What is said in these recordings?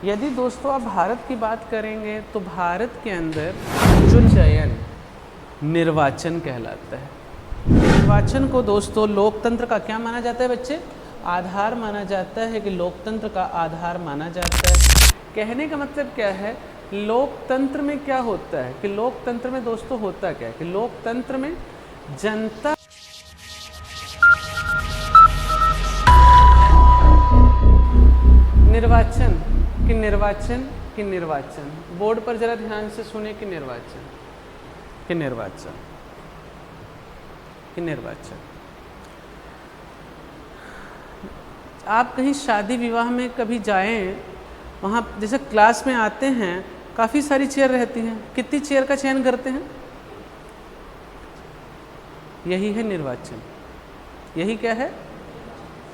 यदि दोस्तों आप भारत की बात करेंगे तो भारत के अंदर जो चयन निर्वाचन कहलाता है। निर्वाचन को दोस्तों लोकतंत्र का क्या माना जाता है बच्चे? आधार माना जाता है कि लोकतंत्र का आधार माना जाता है। कहने का मतलब क्या है? लोकतंत्र में क्या होता है कि लोकतंत्र में दोस्तों होता क्या है कि लोकतंत्र में जनता निर्वाचन बोर्ड पर जरा ध्यान से सुने कि निर्वाचन आप कहीं शादी विवाह में कभी जाएं, वहाँ जैसे क्लास में आते हैं काफ़ी सारी चेयर रहती हैं, कितनी चेयर का चयन करते हैं? यही है निर्वाचन। यही क्या है?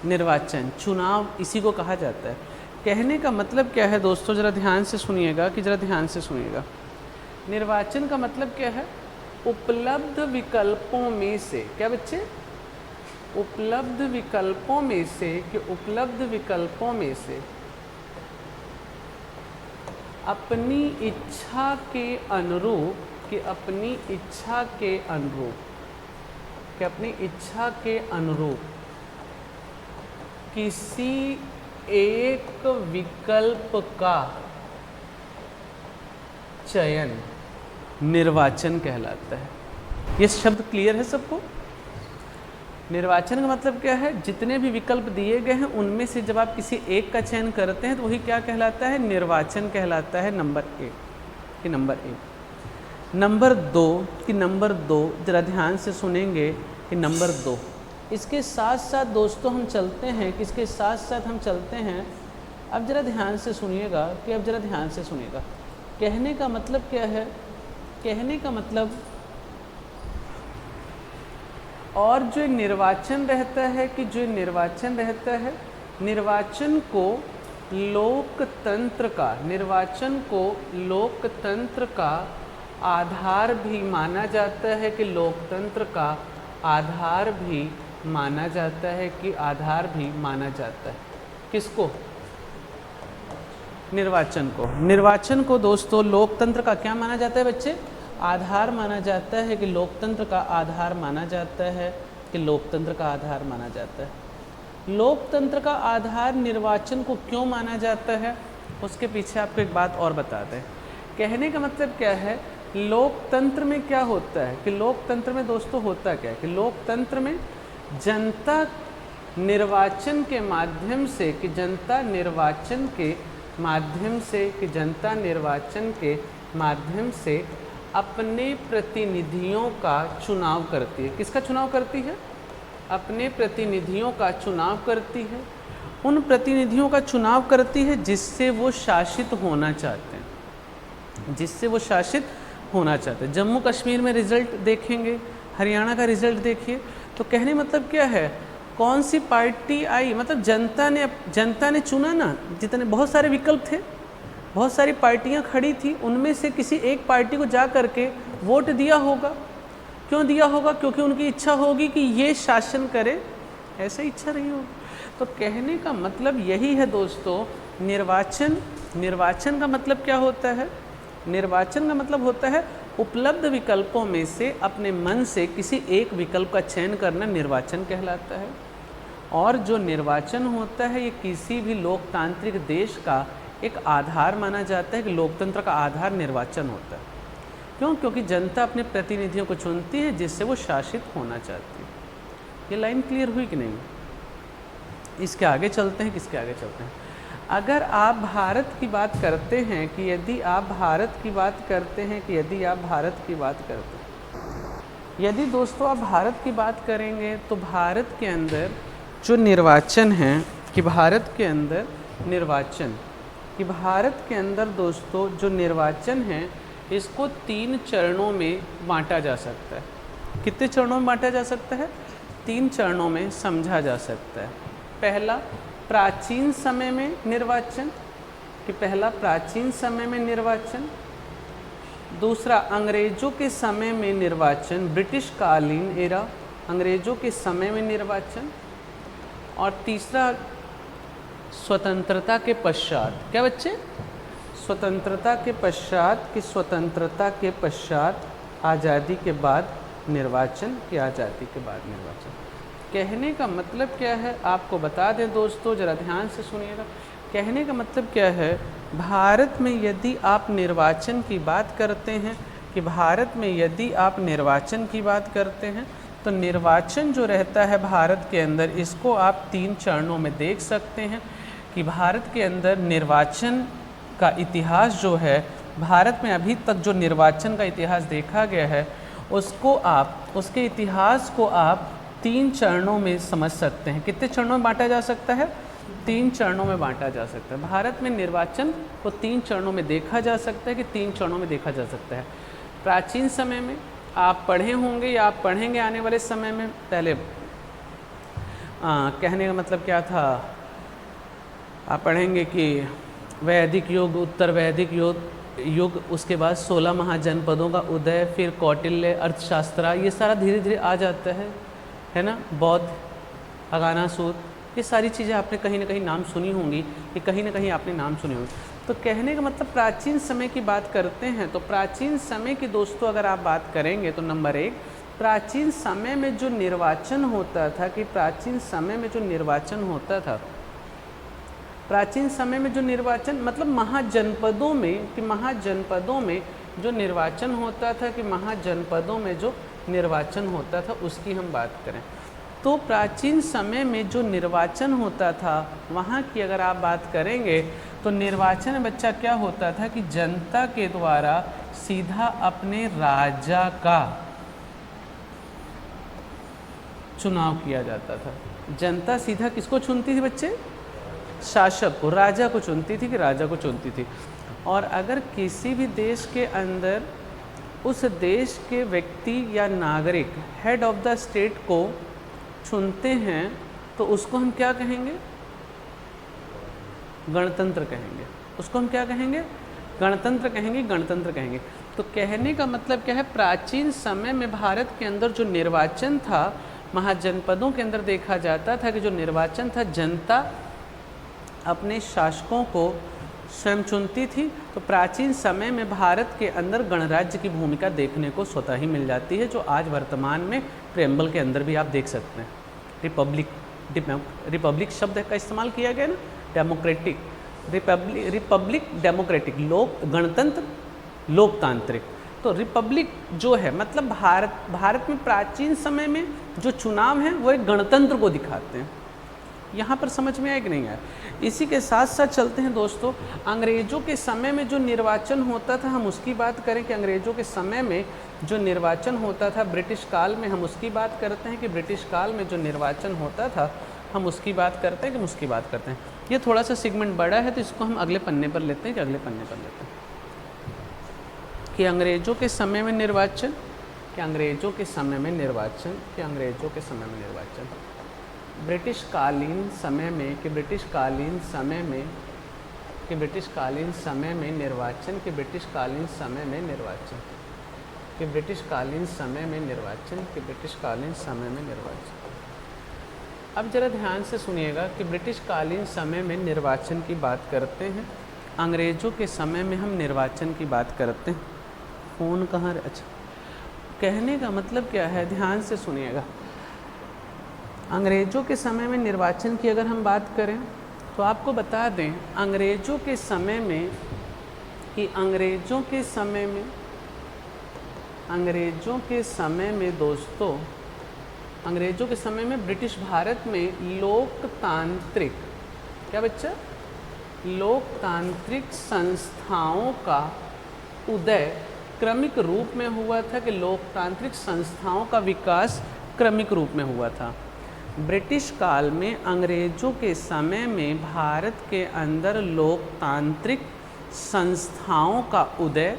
निर्वाचन, चुनाव इसी को कहा जाता है। कहने का मतलब क्या है दोस्तों? ज़रा ध्यान से सुनिएगा निर्वाचन का मतलब क्या है? उपलब्ध विकल्पों में से, क्या बच्चे? उपलब्ध विकल्पों में से अपनी इच्छा के अनुरूप किसी एक विकल्प का चयन निर्वाचन कहलाता है। ये शब्द क्लियर है सबको? निर्वाचन का मतलब क्या है? जितने भी विकल्प दिए गए हैं उनमें से जब आप किसी एक का चयन करते हैं तो वही क्या कहलाता है? निर्वाचन कहलाता है। नंबर दो जरा ध्यान से सुनेंगे कि नंबर 2 इसके साथ साथ दोस्तों हम चलते हैं। अब जरा ध्यान से सुनिएगा कहने का मतलब क्या है? कहने का मतलब और जो निर्वाचन रहता है निर्वाचन को लोकतंत्र का आधार भी माना जाता है कि लोकतंत्र का आधार भी माना जाता है किसको? निर्वाचन को दोस्तों लोकतंत्र का क्या माना जाता है बच्चे? आधार माना जाता है कि लोकतंत्र का आधार माना जाता है लोकतंत्र का आधार निर्वाचन को क्यों माना जाता है उसके पीछे आपको एक बात और बता दें। कहने का मतलब क्या है? लोकतंत्र में क्या होता है कि लोकतंत्र में दोस्तों होता क्या है कि लोकतंत्र में जनता निर्वाचन के माध्यम से अपने प्रतिनिधियों का चुनाव करती है। किसका चुनाव करती है? अपने प्रतिनिधियों का चुनाव करती है। उन प्रतिनिधियों का चुनाव करती है जिससे वो शासित होना चाहते हैं। जम्मू कश्मीर में रिजल्ट देखेंगे, हरियाणा का रिजल्ट देखिए, तो कहने मतलब क्या है? कौन सी पार्टी आई, मतलब जनता ने चुना ना। जितने बहुत सारे विकल्प थे, बहुत सारी पार्टियां खड़ी थी, उनमें से किसी एक पार्टी को जा करके वोट दिया होगा। क्यों दिया होगा? क्योंकि उनकी इच्छा होगी कि ये शासन करे, ऐसे इच्छा रही होगी। तो कहने का मतलब यही है दोस्तों। निर्वाचन का मतलब क्या होता है? निर्वाचन का मतलब होता है उपलब्ध विकल्पों में से अपने मन से किसी एक विकल्प का चयन करना निर्वाचन कहलाता है। और जो निर्वाचन होता है ये किसी भी लोकतांत्रिक देश का एक आधार माना जाता है कि लोकतंत्र का आधार निर्वाचन होता है। क्यों? क्योंकि जनता अपने प्रतिनिधियों को चुनती है जिससे वो शासित होना चाहती है। ये लाइन क्लियर हुई कि नहीं? इसके आगे चलते हैं। अगर आप भारत की बात करते हैं कि यदि आप यदि दोस्तों आप भारत की बात करेंगे तो भारत के अंदर जो निर्वाचन है कि भारत के अंदर दोस्तों जो निर्वाचन है इसको 3 चरणों में बांटा जा सकता है। कितने चरणों में बांटा जा सकता है? 3 चरणों में समझा जा सकता है। पहला प्राचीन समय में निर्वाचन, दूसरा अंग्रेजों के समय में निर्वाचन, ब्रिटिश कालीन एरा, अंग्रेजों के समय में निर्वाचन, और तीसरा स्वतंत्रता के पश्चात, क्या बच्चे, स्वतंत्रता के पश्चात, कि स्वतंत्रता के पश्चात, आज़ादी के बाद निर्वाचन, की आज़ादी के बाद निर्वाचन। कहने का मतलब क्या है आपको बता दें दोस्तों, ज़रा ध्यान से सुनिएगा। कहने का मतलब क्या है, भारत में यदि आप निर्वाचन की बात करते हैं, कि भारत में यदि आप निर्वाचन की बात करते हैं, तो निर्वाचन जो रहता है भारत के अंदर, इसको आप 3 चरणों में देख सकते हैं। कि भारत के अंदर निर्वाचन का इतिहास जो है, भारत में अभी तक जो निर्वाचन का इतिहास देखा गया है, उसको आप, उसके इतिहास को आप 3 चरणों में समझ सकते हैं। कितने चरणों में बांटा जा सकता है? 3 चरणों में बांटा जा सकता है। भारत में निर्वाचन को 3 चरणों में देखा जा सकता है, कि 3 चरणों में देखा जा सकता है। प्राचीन समय में आप पढ़े होंगे या आप पढ़ेंगे आने वाले समय में, पहले कहने का मतलब क्या था, आप पढ़ेंगे कि वैदिक युग, उत्तर वैदिक युग, उसके बाद 16 महाजनपदों का उदय, फिर कौटिल्य, अर्थशास्त्र, ये सारा धीरे धीरे आ जाता है ना। बौद्ध, अगानासूर, ये सारी चीज़ें आपने कहीं ना कहीं नाम सुनी होंगी, कि कहीं ना कहीं आपने नाम सुने होंगे। तो कहने का मतलब प्राचीन समय की बात करते हैं, तो प्राचीन समय की दोस्तों अगर आप बात करेंगे, तो नंबर 1, प्राचीन समय में जो निर्वाचन होता था, कि प्राचीन समय में जो निर्वाचन होता था, प्राचीन समय में जो निर्वाचन मतलब महाजनपदों में, कि महाजनपदों में जो निर्वाचन होता था, कि महाजनपदों में जो निर्वाचन होता था, उसकी हम बात करें तो प्राचीन समय में जो निर्वाचन होता था, वहाँ की अगर आप बात करेंगे, तो निर्वाचन में बच्चा क्या होता था, कि जनता के द्वारा सीधा अपने राजा का चुनाव किया जाता था। जनता सीधा किसको चुनती थी बच्चे? शासक को, राजा को चुनती थी, कि राजा को चुनती थी। और अगर किसी भी देश के अंदर उस देश के व्यक्ति या नागरिक हेड ऑफ द स्टेट को चुनते हैं, तो उसको हम क्या कहेंगे? गणतंत्र कहेंगे। उसको हम क्या कहेंगे? गणतंत्र कहेंगे, गणतंत्र कहेंगे। तो कहने का मतलब क्या है, प्राचीन समय में भारत के अंदर जो निर्वाचन था, महाजनपदों के अंदर देखा जाता था कि जो निर्वाचन था, जनता अपने शासकों को स्वयं चुनती थी। तो प्राचीन समय में भारत के अंदर गणराज्य की भूमिका देखने को स्वतः ही मिल जाती है, जो आज वर्तमान में प्रेम्बल के अंदर भी आप देख सकते हैं। रिपब्लिक शब्द का इस्तेमाल किया गया ना, डेमोक्रेटिक, रिपब्लिक डेमोक्रेटिक, लोक, गणतंत्र, लोकतांत्रिक। तो रिपब्लिक जो है मतलब भारत में प्राचीन समय में जो चुनाव हैं वो एक गणतंत्र को दिखाते हैं। यहाँ पर समझ में आया कि नहीं आया? इसी के साथ साथ चलते हैं दोस्तों, अंग्रेज़ों के समय में जो निर्वाचन होता था, हम उसकी बात करें कि अंग्रेज़ों के समय में जो निर्वाचन होता था, ब्रिटिश काल में हम उसकी बात करते हैं कि ब्रिटिश काल में जो निर्वाचन होता था, हम उसकी बात करते हैं कि उसकी बात करते हैं। ये थोड़ा सा सेगमेंट बड़ा है, तो इसको हम अगले पन्ने पर लेते हैं कि अगले पन्ने पर लेते हैं कि अंग्रेज़ों के समय में निर्वाचन, कि अंग्रेज़ों के समय में निर्वाचन, कि अंग्रेज़ों के समय में निर्वाचन, ब्रिटिश कालीन समय में, कि ब्रिटिश कालीन समय में, कि ब्रिटिश कालीन समय में निर्वाचन, कि ब्रिटिश कालीन समय में निर्वाचन, कि ब्रिटिश कालीन समय में निर्वाचन, कि ब्रिटिश कालीन समय में निर्वाचन। अब जरा ध्यान से सुनिएगा कि ब्रिटिश कालीन समय में निर्वाचन की बात करते हैं, अंग्रेज़ों के समय में हम निर्वाचन की बात करते हैं। फ़ोन कहाँ? अच्छा, कहने का मतलब क्या है, ध्यान से सुनिएगा। अंग्रेज़ों के समय में निर्वाचन की अगर हम बात करें, तो आपको बता दें अंग्रेज़ों के समय में, कि अंग्रेज़ों के समय में, अंग्रेज़ों के समय में दोस्तों, अंग्रेज़ों के समय में ब्रिटिश भारत में लोकतांत्रिक, क्या बच्चा? लोकतांत्रिक संस्थाओं का उदय क्रमिक रूप में हुआ था, कि लोकतांत्रिक संस्थाओं का विकास क्रमिक रूप में हुआ था। ब्रिटिश काल में अंग्रेज़ों के समय में भारत के अंदर लोकतांत्रिक संस्थाओं का उदय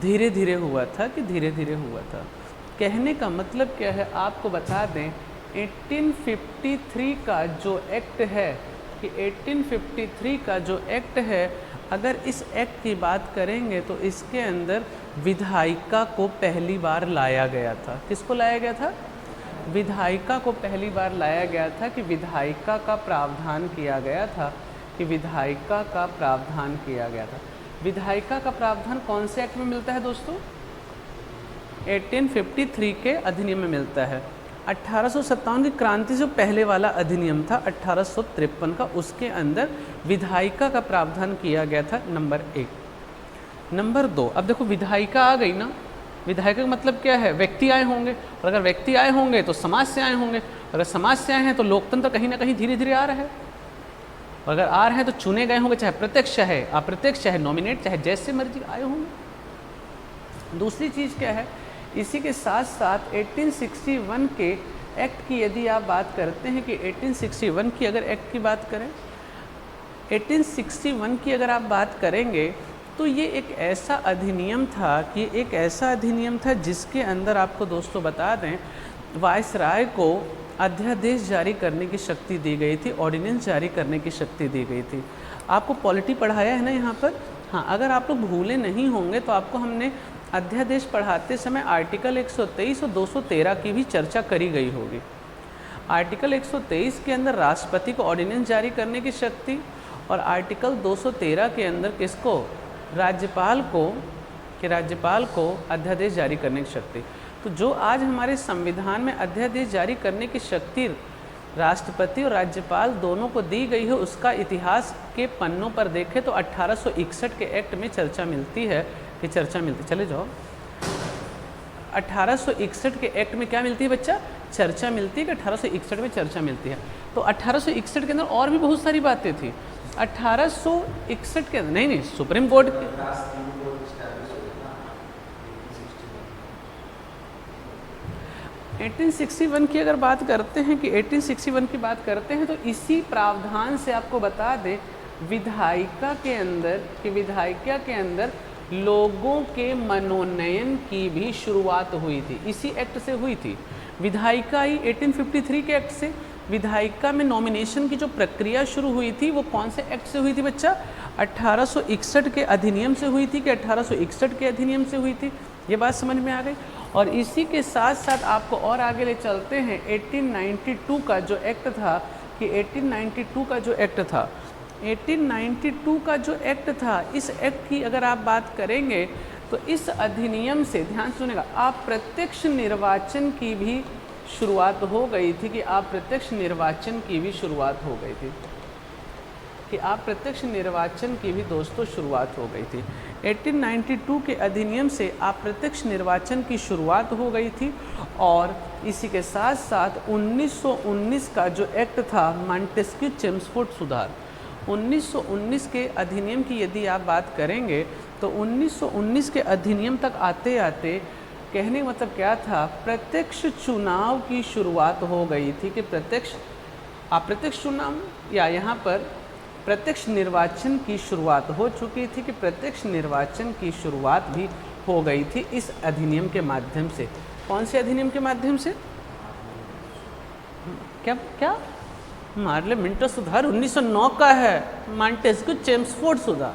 धीरे धीरे हुआ था, कि धीरे धीरे हुआ था। कहने का मतलब क्या है, आपको बता दें 1853 का जो एक्ट है, कि 1853 का जो एक्ट है, अगर इस एक्ट की बात करेंगे तो इसके अंदर विधायिका को पहली बार लाया गया था। किसको लाया गया था? विधायिका को पहली बार लाया गया था कि विधायिका का प्रावधान किया गया था, कि विधायिका का प्रावधान किया गया था। विधायिका का प्रावधान कौन से एक्ट में मिलता है दोस्तों? 1853 के अधिनियम में मिलता है। 1857 की क्रांति से पहले वाला अधिनियम था 1853 का, उसके अंदर विधायिका का प्रावधान किया गया था, नंबर 1। नंबर 2, अब देखो विधायिका आ गई ना, विधायिका का मतलब क्या है? व्यक्ति आए होंगे, और अगर व्यक्ति आए होंगे तो समाज से आए होंगे, अगर समाज से आए हैं तो लोकतंत्र कहीं ना कहीं धीरे धीरे आ रहा है, और अगर आ रहे हैं तो चुने गए होंगे, चाहे प्रत्यक्ष है अप्रत्यक्ष, चाहे नॉमिनेट, चाहे जैसे मर्जी आए होंगे। दूसरी चीज़ क्या है, इसी के साथ साथ 1861 के एक्ट की यदि आप बात करते हैं कि 1861 की अगर एक्ट की बात करें, 1861 की अगर आप बात करेंगे तो ये एक ऐसा अधिनियम था कि एक ऐसा अधिनियम था जिसके अंदर आपको दोस्तों बता दें, वायसराय को अध्यादेश जारी करने की शक्ति दी गई थी, ऑर्डिनेंस जारी करने की शक्ति दी गई थी। आपको पॉलिटी पढ़ाया है ना यहाँ पर? हाँ, अगर आप लोग भूले नहीं होंगे तो आपको हमने अध्यादेश पढ़ाते समय आर्टिकल 123 और 213 की भी चर्चा करी गई होगी। आर्टिकल 123 के अंदर राष्ट्रपति को ऑर्डिनेंस जारी करने की शक्ति, और आर्टिकल 213 के अंदर किसको? राज्यपाल को, कि राज्यपाल को अध्यादेश जारी करने की शक्ति। तो जो आज हमारे संविधान में अध्यादेश जारी करने की शक्ति राष्ट्रपति और राज्यपाल दोनों को दी गई है, उसका इतिहास के पन्नों पर देखें तो 1861 के एक्ट में चर्चा मिलती है, कि चर्चा मिलती, चले जाओ 1861 के एक्ट में क्या मिलती है बच्चा? चर्चा मिलती है, कि 1861 में चर्चा मिलती है। तो 1861 के अंदर और भी बहुत सारी बातें थी। 1861 के अंदर नहीं, सुप्रीम कोर्ट के 1861 की अगर बात करते हैं, कि 1861 की बात करते हैं तो इसी प्रावधान से आपको बता दें, विधायिका के अंदर, कि विधायिका के अंदर लोगों के मनोनयन की भी शुरुआत हुई थी, इसी एक्ट से हुई थी। विधायिका आई 1853 के एक्ट से। विधायिका में नॉमिनेशन की जो प्रक्रिया शुरू हुई थी वो कौन से एक्ट से हुई थी बच्चा? 1861 के अधिनियम से हुई थी, कि 1861 के अधिनियम से हुई थी। ये बात समझ में आ गई। और इसी के साथ साथ आपको और आगे ले चलते हैं, 1892 का जो एक्ट था, कि 1892 का जो एक्ट था, 1892 का जो एक्ट था, इस एक्ट की अगर आप बात करेंगे तो इस अधिनियम से, ध्यान सुनेगा, आप प्रत्यक्ष निर्वाचन की भी शुरुआत हो गई थी, कि आप प्रत्यक्ष निर्वाचन की भी शुरुआत हो गई थी, कि आप प्रत्यक्ष निर्वाचन की भी दोस्तों शुरुआत हो गई थी। 1892 के अधिनियम से आप प्रत्यक्ष निर्वाचन की शुरुआत हो गई थी। और इसी के साथ साथ 1919 का जो एक्ट था, मॉन्टेस्क्यू चेम्सफोर्ड सुधार, 1919 के अधिनियम की यदि आप बात करेंगे तो 1919 के अधिनियम तक आते आते कहने का मतलब क्या था, प्रत्यक्ष चुनाव की शुरुआत हो गई थी, कि अप्रत्यक्ष चुनाव या यहाँ पर प्रत्यक्ष निर्वाचन की शुरुआत हो चुकी थी, कि प्रत्यक्ष निर्वाचन की शुरुआत भी हो गई थी इस अधिनियम के माध्यम से। कौन से अधिनियम के माध्यम से? क्या पार्लियामेंट सुधार 1909 का है, मॉन्टेस्क्यू चेम्सफोर्ड सुधार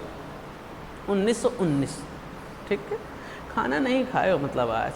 1919। ठीक है, खाना नहीं खाए हो मतलब आज।